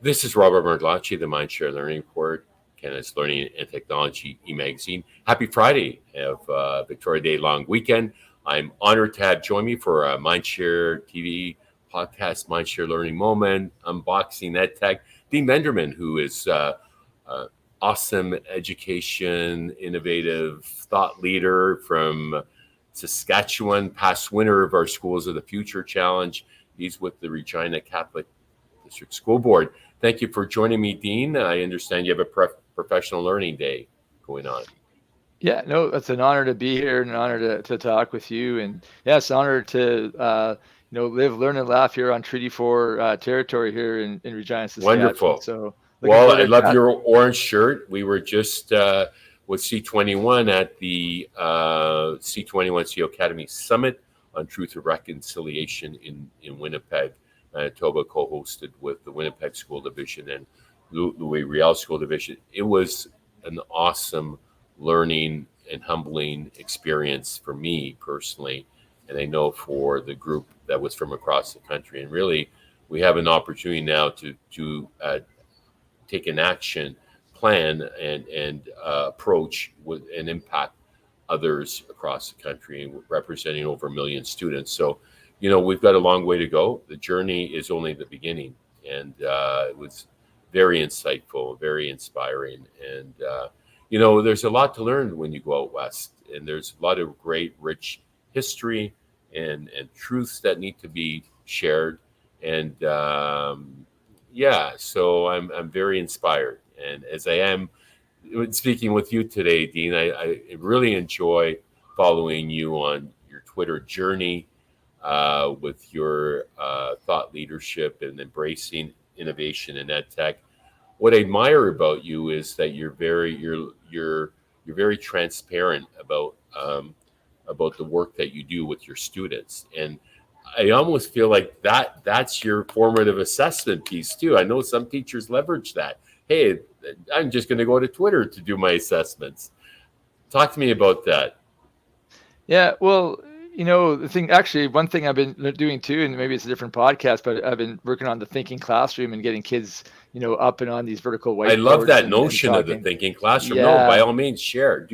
This is Robert Merglacci, the MindShare Learning Report, Canada's Learning and Technology e-magazine. Happy Friday of Victoria Day long weekend. I'm honored to have join me for a MindShare TV podcast, MindShare Learning Moment, Unboxing EdTech, Dean Vendramin, who is awesome education, innovative thought leader from Saskatchewan, past winner of our Schools of the Future Challenge. He's with the Regina Catholic District School Board. Thank you for joining me, Dean. I understand you have a professional learning day going on. Yeah, no, it's an honor to be here and an honor to talk with you. And yeah, it's an honor to live, learn, and laugh here on Treaty 4 territory here in Regina, Saskatchewan. Wonderful. So well, I love your orange shirt. We were just with C21 at the C21 CEO Academy Summit on Truth and Reconciliation in Winnipeg. Manitoba co-hosted with the Winnipeg School Division and Louis Riel School Division. It was an awesome learning and humbling experience for me personally, and I know for the group that was from across the country. And really, we have an opportunity now to take an action plan and approach with and impact others across the country, representing over 1 million students. So, we've got a long way to go. The journey is only the beginning, and it was very insightful, very inspiring. And, there's a lot to learn when you go out west, and there's a lot of great, rich history and truths that need to be shared. And, so I'm very inspired. And as I am speaking with you today, Dean, I really enjoy following you on your Twitter journey, with your thought leadership and embracing innovation in ed tech. What I admire about you is that you're very transparent about the work that you do with your students, and I almost feel like that's your formative assessment piece too. I know some teachers leverage that. Hey, I'm just going to go to Twitter to do my assessments. Talk to me about that. Yeah, well, one thing I've been doing too, and maybe it's a different podcast, but I've been working on the thinking classroom and getting kids, up and on these vertical whiteboards. I love that notion of the thinking classroom. Yeah. No, by all means, share.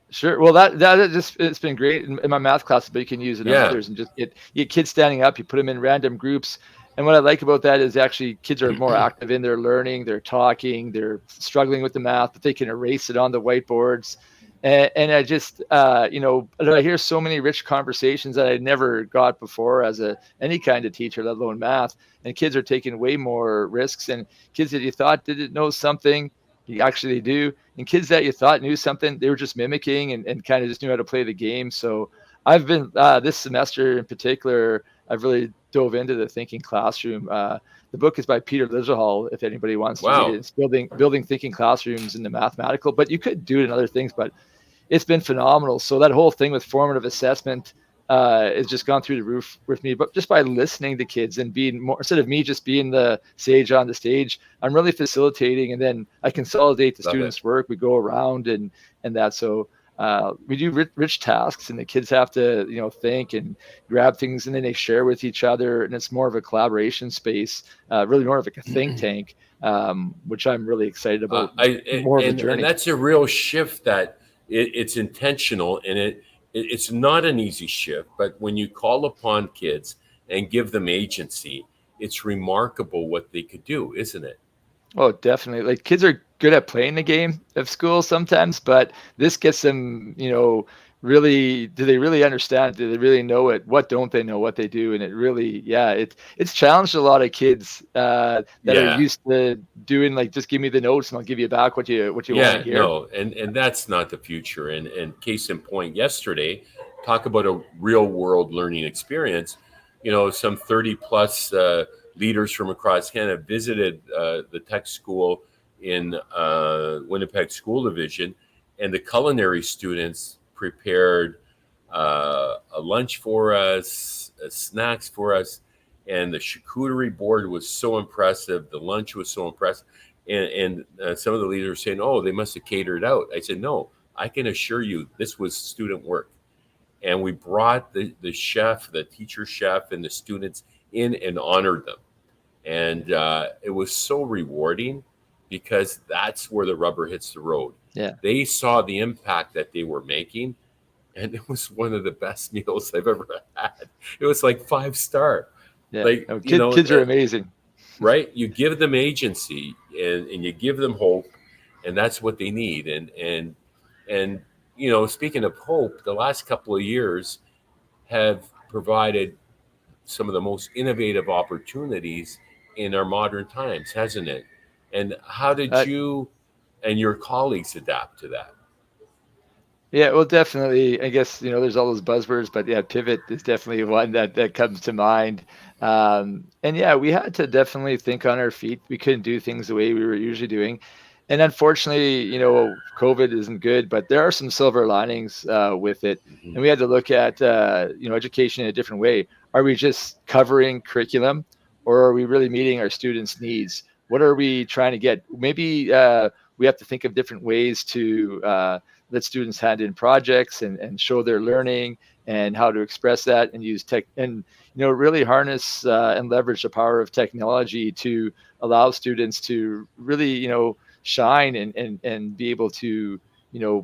Sure. Well, it's been great in my math classes, but you can use it in others, and just you get kids standing up, you put them in random groups. And what I like about that is actually kids are more active in their learning, they're talking, they're struggling with the math, but they can erase it on the whiteboards. And I just, I hear so many rich conversations that I never got before as any kind of teacher, let alone math. And kids are taking way more risks. And kids that you thought didn't know something, they do. And kids that you thought knew something, they were just mimicking and kind of just knew how to play the game. So I've been, this semester in particular, I've really dove into the thinking classroom. The book is by Peter Lizahall, if anybody wants to read it. It's building thinking classrooms in the mathematical, but you could do it in other things, but it's been phenomenal. So that whole thing with formative assessment has just gone through the roof with me, but just by listening to kids and being more, instead of me just being the sage on the stage, I'm really facilitating, and then I consolidate the students' work. We go around and that. So we do rich tasks, and the kids have to, think and grab things, and then they share with each other, and it's more of a collaboration space, really more of like a think tank, which I'm really excited about. More of a journey. And that's a real shift that it's intentional, and it's not an easy shift, but when you call upon kids and give them agency, it's remarkable what they could do, isn't it? Oh, definitely. Like, kids are good at playing the game of school sometimes, but this gets them, really, do they really understand? Do they really know it? What don't they know what they do? And it really, it's challenged a lot of kids that are used to doing, like, just give me the notes and I'll give you back what you want to hear. No, and that's not the future. And case in point, yesterday, talk about a real world learning experience. Some 30 plus leaders from across Canada visited the tech school in Winnipeg School Division, and the culinary students prepared a lunch for us, snacks for us, and the charcuterie board was so impressive. The lunch was so impressive, and some of the leaders were saying, "Oh, they must have catered out." I said, "No, I can assure you, this was student work." And we brought the chef, the teacher chef, and the students in and honored them. And it was so rewarding because that's where the rubber hits the road. Yeah. They saw the impact that they were making, and it was one of the best meals I've ever had. It was like 5-star. Yeah. Like, No, kids are amazing. right? You give them agency, and you give them hope, and that's what they need. And speaking of hope, the last couple of years have provided some of the most innovative opportunities in our modern times, hasn't it? And how did Uh, you and your colleagues adapt to that? Yeah, well, definitely. I guess there's all those buzzwords, but yeah, pivot is definitely one that comes to mind. And yeah, we had to definitely think on our feet. We couldn't do things the way we were usually doing, and unfortunately, COVID isn't good, but there are some silver linings with it. Mhm. And we had to look at education in a different way. Are we just covering curriculum, or are we really meeting our students' needs? What are we trying to get? Maybe we have to think of different ways to let students hand in projects and show their learning and how to express that and use tech and really harness and leverage the power of technology to allow students to really shine and be able to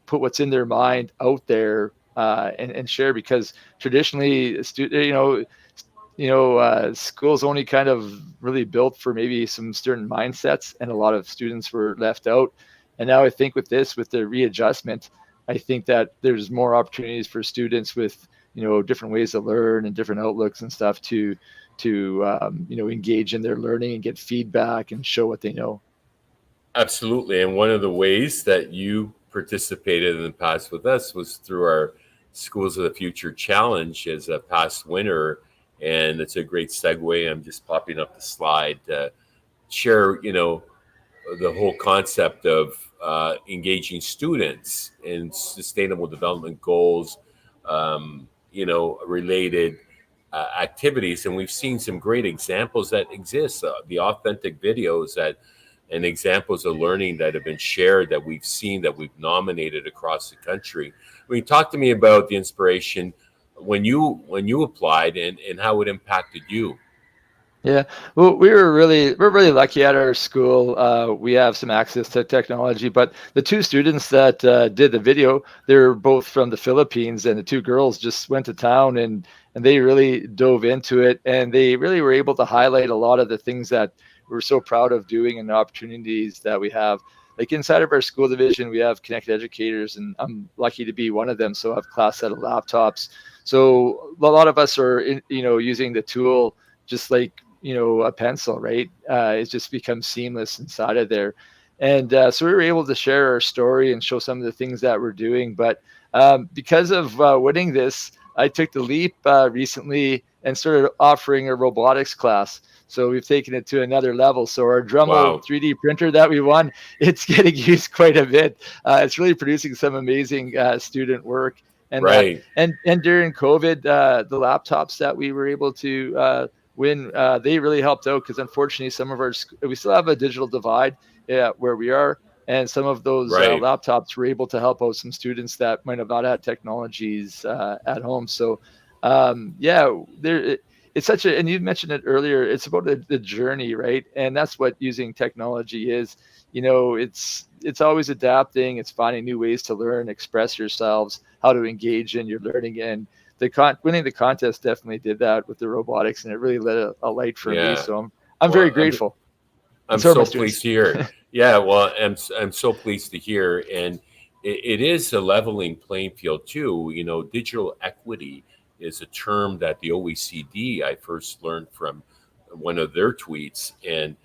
put what's in their mind out there and share, because traditionally schools only kind of really built for maybe some certain mindsets, and a lot of students were left out. And now I think with the readjustment, I think that there's more opportunities for students with different ways to learn and different outlooks and stuff to engage in their learning and get feedback and show what they know. Absolutely. And one of the ways that you participated in the past with us was through our Schools of the Future Challenge as a past winner. And it's a great segue. I'm just popping up the slide to share, the whole concept of engaging students in sustainable development goals, related activities. And we've seen some great examples that exist, the authentic videos that and examples of learning that have been shared that we've seen, that we've nominated across the country. I mean, talk to me about the inspiration when you applied and how it impacted you. Yeah, well, we're really lucky at our school. We have some access to technology, but the two students that did the video, they're both from the Philippines, and the two girls just went to town and they really dove into it, and they really were able to highlight a lot of the things that we're so proud of doing and the opportunities that we have. Like inside of our school division, we have connected educators, and I'm lucky to be one of them. So I have a class set of laptops. So a lot of us are using the tool just like a pencil, right? It's just becomes seamless inside of there. And so we were able to share our story and show some of the things that we're doing. But because of winning this, I took the leap recently and started offering a robotics class. So we've taken it to another level. So our Dremel Wow. 3D printer that we won, it's getting used quite a bit. It's really producing some amazing student work. And Right. and during COVID, the laptops that we were able to when they really helped out, because unfortunately some of we still have a digital divide where we are, and some of those Right. laptops were able to help out some students that might have not had technologies at home. So yeah, it's such a, and you mentioned it earlier, it's about the journey, right? And that's what using technology is. It's always adapting, it's finding new ways to learn, express yourselves, how to engage in your learning. And winning the contest definitely did that with the robotics, and it really lit a light for me. Yeah. So I'm very Well, grateful, and I'm so are my so pleased students. to hear. Yeah, well, I'm so pleased to hear, and it is a leveling playing field too. Digital equity is a term that the OECD I first learned from one of their tweets, and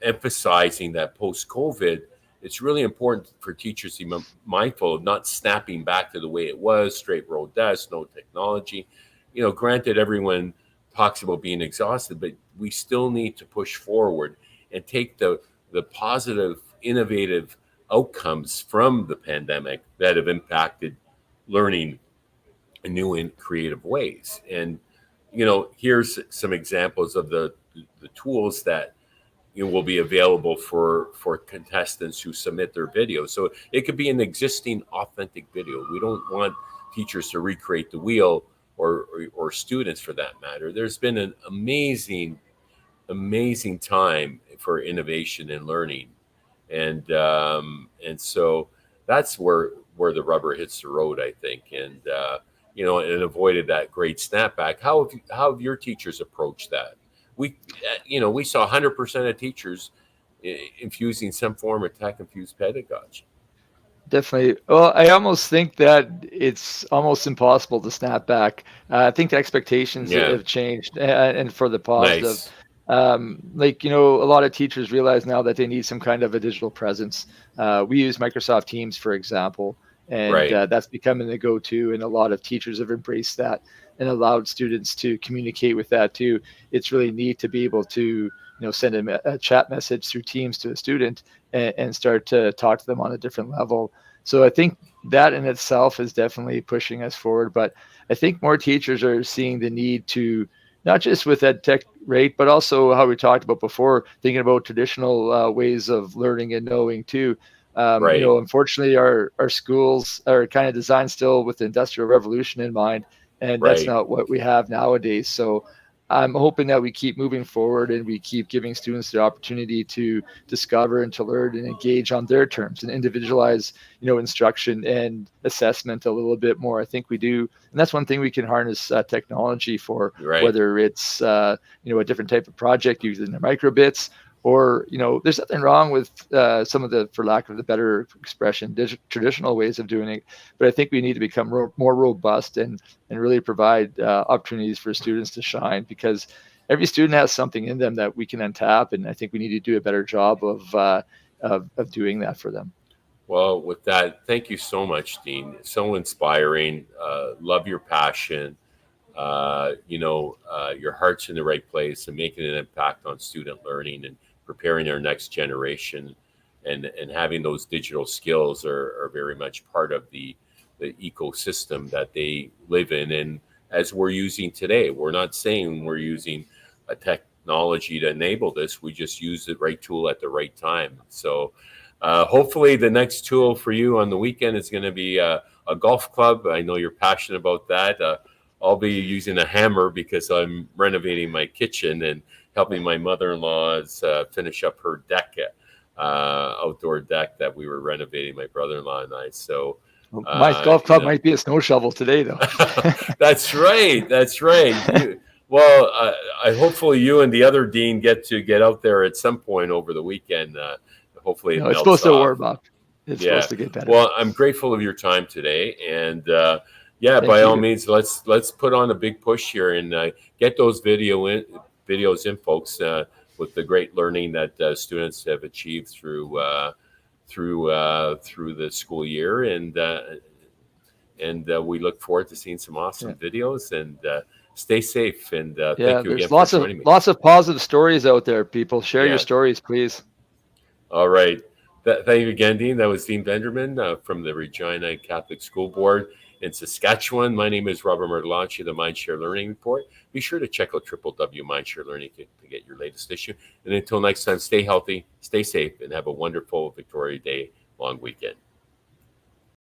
emphasizing that post COVID, it's really important for teachers to be mindful of not snapping back to the way it was, straight row desks, no technology. Granted, everyone talks about being exhausted, but we still need to push forward and take the positive, innovative outcomes from the pandemic that have impacted learning in new and creative ways. And here's some examples of the tools that will be available for contestants who submit their videos. So it could be an existing authentic video. We don't want teachers to recreate the wheel, or students for that matter. There's been an amazing amazing time for innovation and learning, and so that's where the rubber hits the road, I think, and and avoided that great snapback. How have your teachers approached that? We saw 100% of teachers infusing some form of tech infused pedagogy. Definitely. Well, I almost think that it's almost impossible to snap back. I think the expectations Yeah, have changed, and for the positive. nice, Like, a lot of teachers realize now that they need some kind of a digital presence. We use Microsoft Teams, for example, and right, that's becoming the go-to, and a lot of teachers have embraced that and allowed students to communicate with that too. It's really neat to be able to, send a chat message through Teams to a student and start to talk to them on a different level. So I think that in itself is definitely pushing us forward. But I think more teachers are seeing the need to, not just with ed tech rate, but also how we talked about before, thinking about traditional ways of learning and knowing too. right, Unfortunately, our schools are kind of designed still with the Industrial Revolution in mind, and that's right. not what we have nowadays. So I'm hoping that we keep moving forward and we keep giving students the opportunity to discover and to learn and engage on their terms and individualize, instruction and assessment a little bit more. I think we do, and that's one thing we can harness technology for, Right. whether it's a different type of project using the microbits, or there's nothing wrong with some of the, for lack of the better expression, traditional ways of doing it. But I think we need to become more robust and really provide opportunities for students to shine, because every student has something in them that we can untap, and I think we need to do a better job of doing that for them. Well, with that, thank you so much, Dean. So inspiring. Love your passion. Your heart's in the right place and making an impact on student learning and preparing our next generation, and having those digital skills are very much part of the ecosystem that they live in. And as we're using today, we're not saying we're using a technology to enable this. We just use the right tool at the right time. So hopefully the next tool for you on the weekend is going to be a golf club. I know you're passionate about that. I'll be using a hammer because I'm renovating my kitchen and helping my mother-in-law's finish up her deck, outdoor deck that we were renovating, my brother-in-law and I. So, My uh, golf you club know, might be a snow shovel today, though. that's right. That's right. Well, I hopefully you and the other dean get out there at some point over the weekend. Hopefully it No, it's melts supposed to off. warm up. It's Yeah. supposed to get better. Well, I'm grateful of your time today, and yeah, Thank by all you. means, let's put on a big push here and get those videos in, folks, with the great learning that students have achieved through the school year, and we look forward to seeing some awesome Yeah. videos. And stay safe. And thank Yeah, you again there's for lots of joining me. lots of positive stories out there, people. Share your Yeah. stories, please. All right. Thank you again, Dean. That was Dean Vendramin from the Regina Catholic School Board in Saskatchewan. My name is Robert Mertolacci, the MindShare Learning Report. Be sure to check out www.mindshare Learning to get your latest issue. And until next time, stay healthy, stay safe, and have a wonderful Victoria Day long weekend.